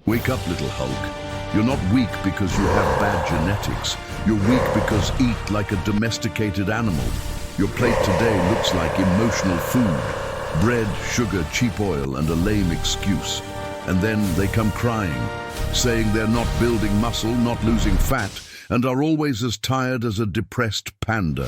Wake up, little Hulk. You're not weak because you have bad genetics. You're weak because eat like a domesticated animal. Your plate today looks like emotional food. Bread, sugar, cheap oil, and a lame excuse. And then they come crying, saying they're not building muscle, not losing fat, and are always as tired as a depressed panda.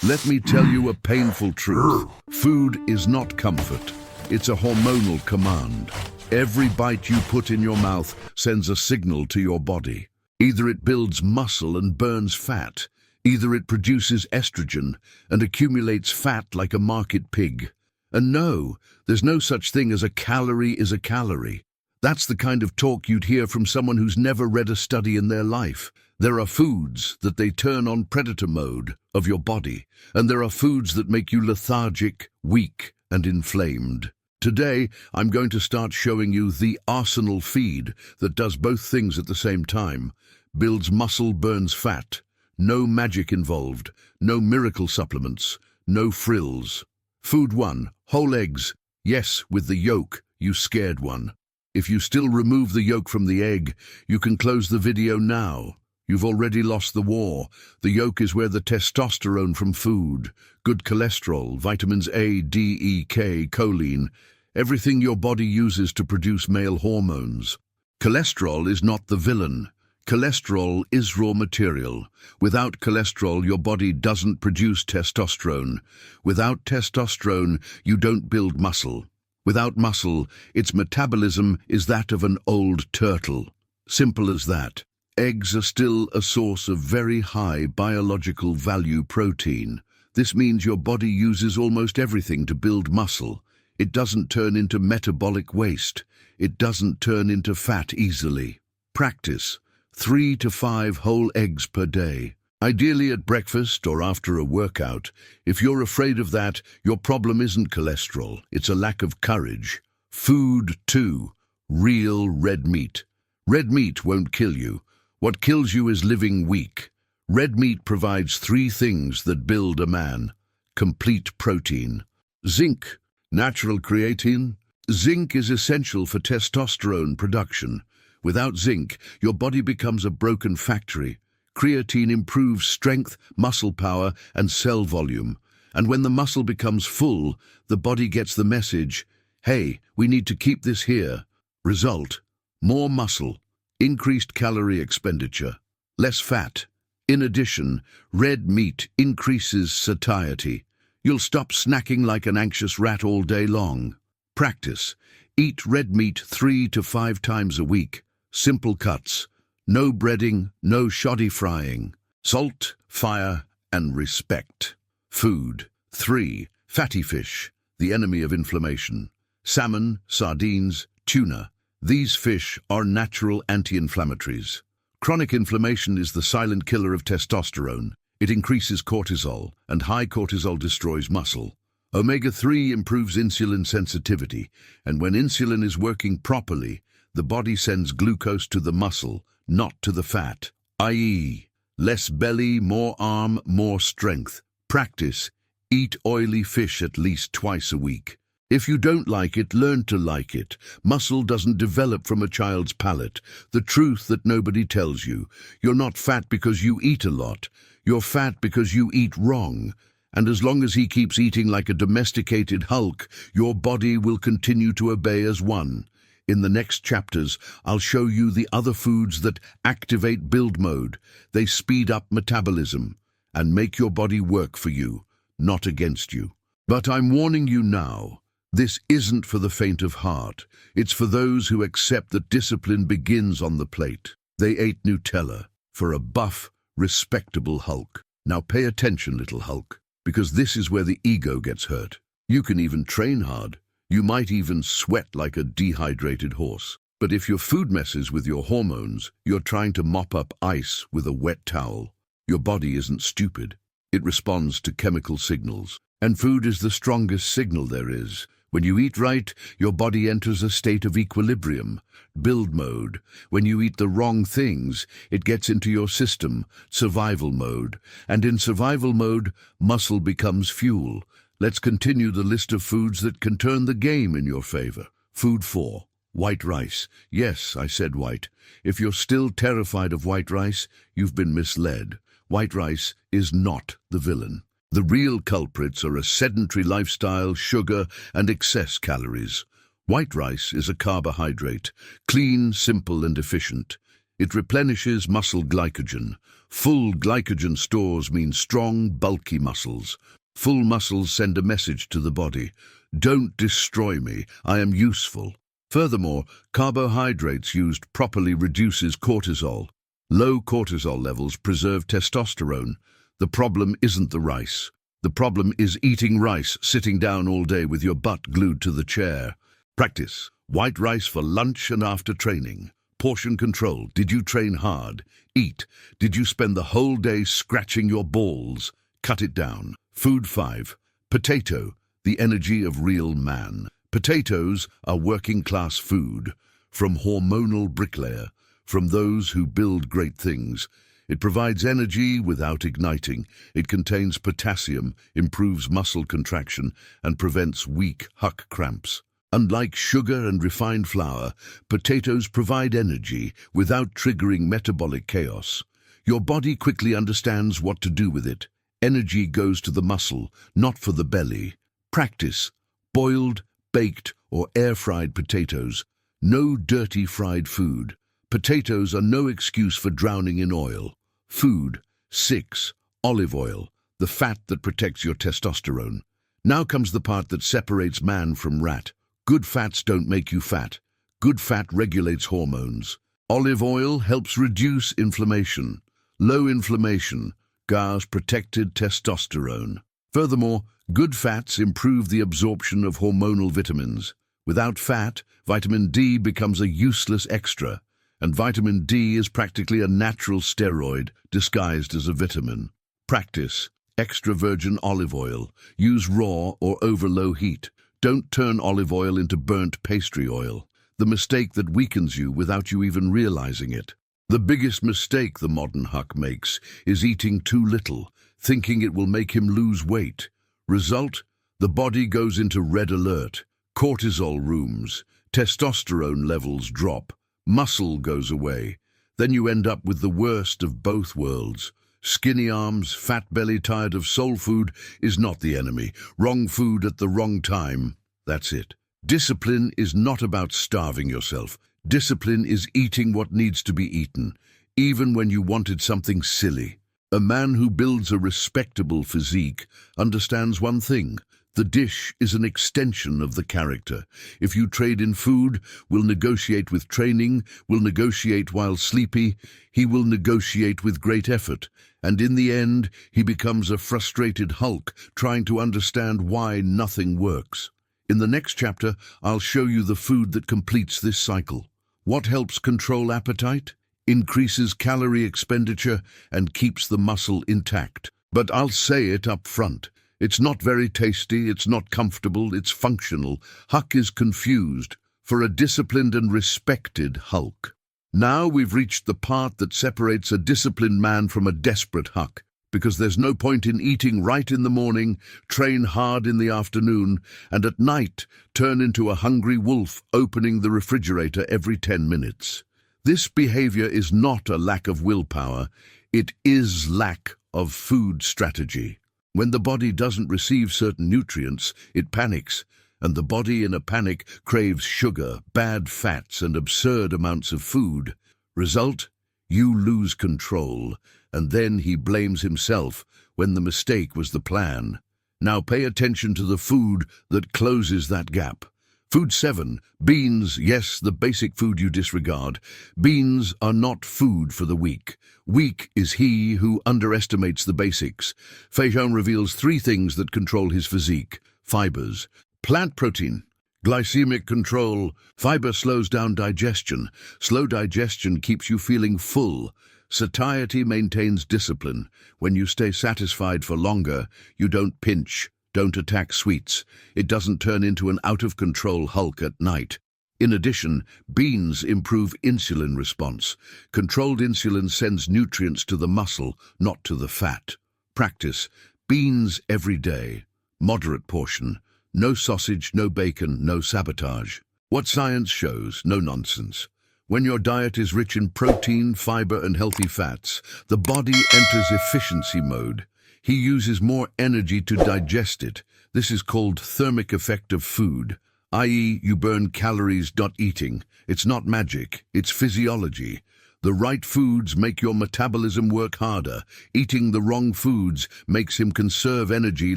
Let me tell you a painful truth. Food is not comfort. It's a hormonal command. Every bite you put in your mouth sends a signal to your body. Either it builds muscle and burns fat, either it produces estrogen and accumulates fat like a market pig. And no, there's no such thing as a calorie is a calorie. That's the kind of talk you'd hear from someone who's never read a study in their life. There are foods that they turn on predator mode of your body, and there are foods that make you lethargic, weak, and inflamed. Today, I'm going to start showing you the arsenal feed that does both things at the same time. Builds muscle, burns fat. No magic involved, no miracle supplements, no frills. Food 1, whole eggs. Yes, with the yolk, you scared one. If you still remove the yolk from the egg, you can close the video now. You've already lost the war. The yolk is where the testosterone from food, good cholesterol, vitamins A, D, E, K, choline, everything your body uses to produce male hormones. Cholesterol is not the villain. Cholesterol is raw material. Without cholesterol, your body doesn't produce testosterone. Without testosterone, you don't build muscle. Without muscle, its metabolism is that of an old turtle. Simple as that. Eggs are still a source of very high biological value protein. This means your body uses almost everything to build muscle. It doesn't turn into metabolic waste. It doesn't turn into fat easily. Practice 3 to 5 whole eggs per day. Ideally at breakfast or after a workout. If you're afraid of that, your problem isn't cholesterol, it's a lack of courage. Food 2, real red meat. Red meat won't kill you. What kills you is living weak. Red meat provides 3 things that build a man. Complete protein. Zinc, natural creatine. Zinc is essential for testosterone production. Without zinc, your body becomes a broken factory. Creatine improves strength, muscle power, and cell volume. And when the muscle becomes full, the body gets the message, hey, we need to keep this here. Result, more muscle, increased calorie expenditure, less fat. In addition, red meat increases satiety. You'll stop snacking like an anxious rat all day long. Practice. Eat red meat 3 to 5 times a week. Simple cuts. No breading, no shoddy frying. Salt, fire, and respect. Food 3. Fatty fish, the enemy of inflammation. Salmon, sardines, tuna. These fish are natural anti-inflammatories. Chronic inflammation is the silent killer of testosterone. It increases cortisol, and high cortisol destroys muscle. Omega-3 improves insulin sensitivity, and when insulin is working properly, the body sends glucose to the muscle, not to the fat, i.e., less belly, more arm, more strength. Practice. Eat oily fish at least twice a week. If you don't like it, learn to like it. Muscle doesn't develop from a child's palate. The truth that nobody tells you. You're not fat because you eat a lot. You're fat because you eat wrong. And as long as he keeps eating like a domesticated Hulk, your body will continue to obey as one. In the next chapters, I'll show you the other foods that activate build mode. They speed up metabolism and make your body work for you, not against you. But I'm warning you now, this isn't for the faint of heart. It's for those who accept that discipline begins on the plate. They ate Nutella for a buff, respectable Hulk. Now pay attention, little Hulk, because this is where the ego gets hurt. You can even train hard. You might even sweat like a dehydrated horse. But if your food messes with your hormones, you're trying to mop up ice with a wet towel. Your body isn't stupid. It responds to chemical signals. And food is the strongest signal there is. When you eat right, your body enters a state of equilibrium, build mode. When you eat the wrong things, it gets into your system, survival mode. And in survival mode, muscle becomes fuel. Let's continue the list of foods that can turn the game in your favor. Food 4. White rice. Yes, I said white. If you're still terrified of white rice, you've been misled. White rice is not the villain. The real culprits are a sedentary lifestyle, sugar, and excess calories. White rice is a carbohydrate, clean, simple, and efficient. It replenishes muscle glycogen. Full glycogen stores mean strong, bulky muscles. Full muscles send a message to the body. Don't destroy me, I am useful. Furthermore, carbohydrates used properly reduces cortisol. Low cortisol levels preserve testosterone. The problem isn't the rice. The problem is eating rice, sitting down all day with your butt glued to the chair. Practice. White rice for lunch and after training. Portion control. Did you train hard? Eat. Did you spend the whole day scratching your balls? Cut it down. Food 5. Potato, the energy of real man. Potatoes are working-class food, from hormonal bricklayer, from those who build great things. It provides energy without igniting. It contains potassium, improves muscle contraction, and prevents weak Huk cramps. Unlike sugar and refined flour, potatoes provide energy without triggering metabolic chaos. Your body quickly understands what to do with it. Energy goes to the muscle, not for the belly. Practice. Boiled, baked, or air-fried potatoes. No dirty fried food. Potatoes are no excuse for drowning in oil. Food. 6. Olive oil, the fat that protects your testosterone. Now comes the part that separates man from rat. Good fats don't make you fat. Good fat regulates hormones. Olive oil helps reduce inflammation. Low inflammation guards protected testosterone. Furthermore, good fats improve the absorption of hormonal vitamins. Without fat, vitamin D becomes a useless extra, and vitamin D is practically a natural steroid disguised as a vitamin. Practice. Extra virgin olive oil. Use raw or over low heat. Don't turn olive oil into burnt pastry oil, the mistake that weakens you without you even realizing it. The biggest mistake the modern Huk makes is eating too little, thinking it will make him lose weight. Result? The body goes into red alert, cortisol rooms, testosterone levels drop, muscle goes away. Then you end up with the worst of both worlds. Skinny arms, fat belly tired of soul food is not the enemy. Wrong food at the wrong time. That's it. Discipline is not about starving yourself. Discipline is eating what needs to be eaten, even when you wanted something silly. A man who builds a respectable physique understands one thing. The dish is an extension of the character. If you trade in food, will negotiate with training, will negotiate while sleepy, he will negotiate with great effort. And in the end, he becomes a frustrated Hulk, trying to understand why nothing works. In the next chapter, I'll show you the food that completes this cycle. What helps control appetite? Increases calorie expenditure and keeps the muscle intact. But I'll say it up front. It's not very tasty, it's not comfortable, it's functional. Huk is confused for a disciplined and respected Hulk. Now we've reached the part that separates a disciplined man from a desperate Huk, because there's no point in eating right in the morning, train hard in the afternoon, and at night turn into a hungry wolf opening the refrigerator every 10 minutes. This behavior is not a lack of willpower, it is lack of food strategy. When the body doesn't receive certain nutrients, it panics, and the body in a panic craves sugar, bad fats, and absurd amounts of food. Result? You lose control, and then he blames himself when the mistake was the plan. Now pay attention to the food that closes that gap. Food 7. Beans. Yes, the basic food you disregard. Beans are not food for the weak. Weak is he who underestimates the basics. Feijão reveals 3 things that control his physique. Fibers. Plant protein. Glycemic control. Fiber slows down digestion. Slow digestion keeps you feeling full. Satiety maintains discipline. When you stay satisfied for longer, you don't pinch. Don't attack sweets. It doesn't turn into an out-of-control Hulk at night. In addition, beans improve insulin response. Controlled insulin sends nutrients to the muscle, not to the fat. Practice. Beans every day. Moderate portion. No sausage, no bacon, no sabotage. What science shows, no nonsense. When your diet is rich in protein, fiber, and healthy fats, the body enters efficiency mode. He uses more energy to digest it. This is called thermic effect of food, i.e., you burn calories not eating. It's not magic, it's physiology. The right foods make your metabolism work harder. Eating the wrong foods makes him conserve energy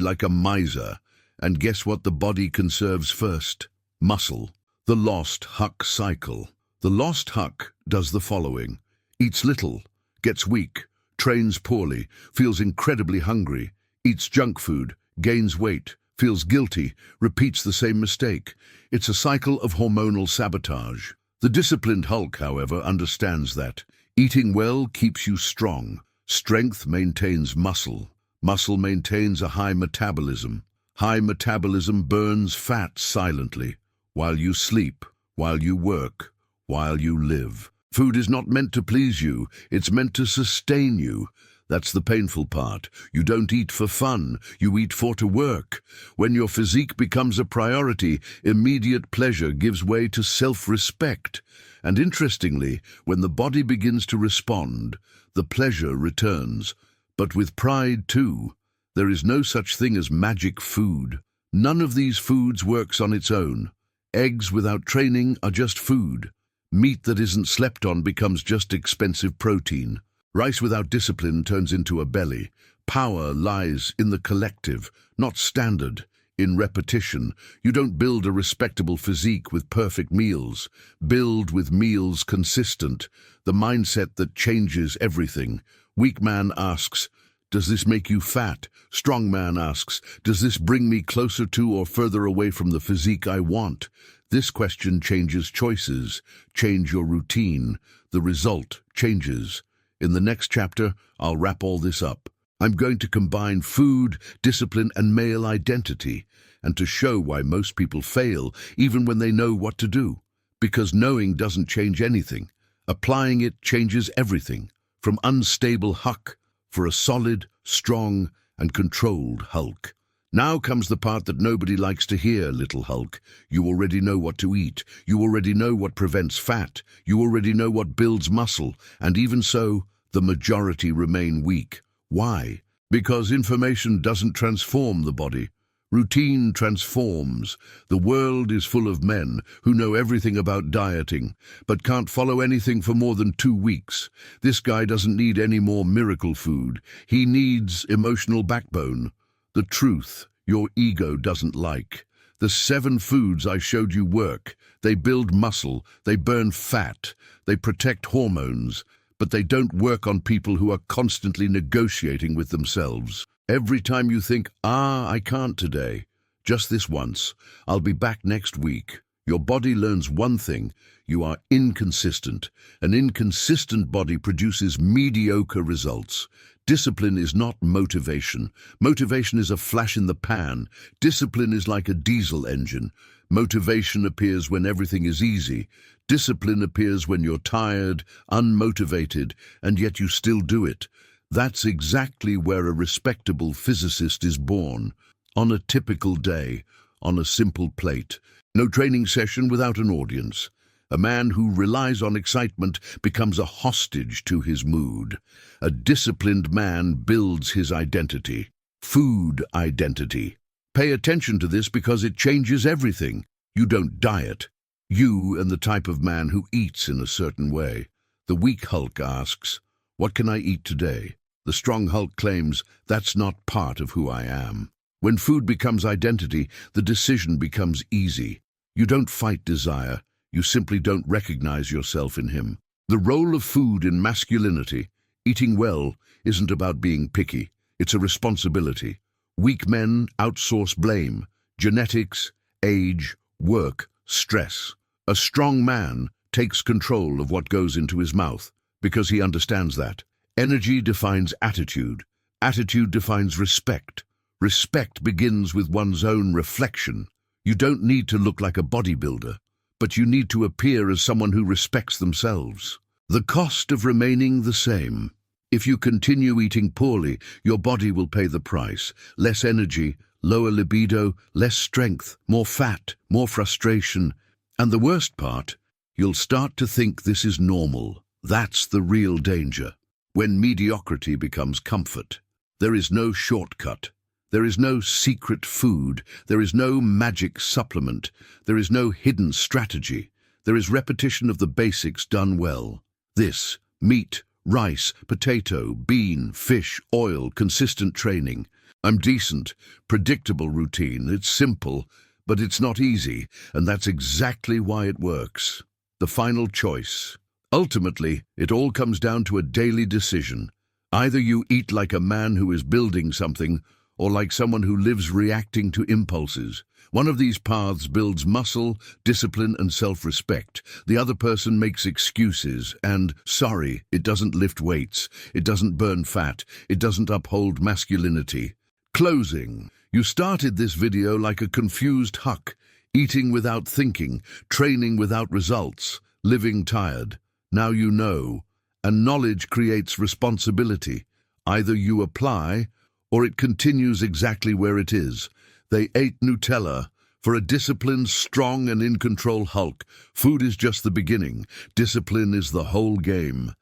like a miser. And guess what the body conserves first? Muscle. The lost Huk cycle. The lost Huk does the following: eats little, gets weak, trains poorly, feels incredibly hungry, eats junk food, gains weight, feels guilty, repeats the same mistake. It's a cycle of hormonal sabotage. The disciplined Huk, however, understands that eating well keeps you strong. Strength maintains muscle. Muscle maintains a high metabolism. High metabolism burns fat silently, while you sleep, while you work, while you live. Food is not meant to please you, it's meant to sustain you. That's the painful part. You don't eat for fun, you eat for to work. When your physique becomes a priority, immediate pleasure gives way to self-respect. And interestingly, when the body begins to respond, the pleasure returns. But with pride too. There is no such thing as magic food. None of these foods works on its own. Eggs without training are just food. Meat that isn't slept on becomes just expensive protein. Rice without discipline turns into a belly. Power lies in the collective, not standard, in repetition. You don't build a respectable physique with perfect meals. Build with meals consistent, the mindset that changes everything. Weak man asks, does this make you fat? Strong man asks, does this bring me closer to or further away from the physique I want? This question changes choices. Change your routine. The result changes. In the next chapter, I'll wrap all this up. I'm going to combine food, discipline, and male identity, and to show why most people fail even when they know what to do. Because knowing doesn't change anything. Applying it changes everything. From unstable Huk for a solid, strong, and controlled Huk. Now comes the part that nobody likes to hear, little Huk. You already know what to eat. You already know what prevents fat. You already know what builds muscle. And even so, the majority remain weak. Why? Because information doesn't transform the body. Routine transforms. The world is full of men who know everything about dieting, but can't follow anything for more than 2 weeks. This guy doesn't need any more miracle food. He needs emotional backbone. The truth your ego doesn't like. The 7 foods I showed you work. They build muscle, they burn fat, they protect hormones, but they don't work on people who are constantly negotiating with themselves. Every time you think, I can't today, just this once, I'll be back next week. Your body learns one thing: you are inconsistent. An inconsistent body produces mediocre results. Discipline is not motivation. Motivation is a flash in the pan. Discipline is like a diesel engine. Motivation appears when everything is easy. Discipline appears when you're tired, unmotivated, and yet you still do it. That's exactly where a respectable physicist is born. On a typical day, on a simple plate. No training session without an audience. A man who relies on excitement becomes a hostage to his mood. A disciplined man builds his identity. Food identity. Pay attention to this because it changes everything. You don't diet. You and the type of man who eats in a certain way. The weak Huk asks, what can I eat today? The strong Huk claims, that's not part of who I am. When food becomes identity, the decision becomes easy. You don't fight desire. You simply don't recognize yourself in him. The role of food in masculinity, eating well, isn't about being picky. It's a responsibility. Weak men outsource blame, genetics, age, work, stress. A strong man takes control of what goes into his mouth because he understands that. Energy defines attitude. Attitude defines respect. Respect begins with one's own reflection. You don't need to look like a bodybuilder, but you need to appear as someone who respects themselves. The cost of remaining the same. If you continue eating poorly, your body will pay the price. Less energy, lower libido, less strength, more fat, more frustration. And the worst part, you'll start to think this is normal. That's the real danger. When mediocrity becomes comfort, there is no shortcut. There is no secret food. There is no magic supplement. There is no hidden strategy. There is repetition of the basics done well. This, meat, rice, potato, bean, fish, oil, consistent training. I'm decent, predictable routine. It's simple, but it's not easy, and that's exactly why it works. The final choice. Ultimately, it all comes down to a daily decision. Either you eat like a man who is building something, or like someone who lives reacting to impulses. One of these paths builds muscle, discipline, and self-respect. The other person makes excuses and, sorry, it doesn't lift weights, it doesn't burn fat, it doesn't uphold masculinity. Closing. You started this video like a confused Huck, eating without thinking, training without results, living tired. Now you know, and knowledge creates responsibility. Either you apply, or it continues exactly where it is. They ate Nutella. For a disciplined, strong and in-control Hulk, food is just the beginning. Discipline is the whole game.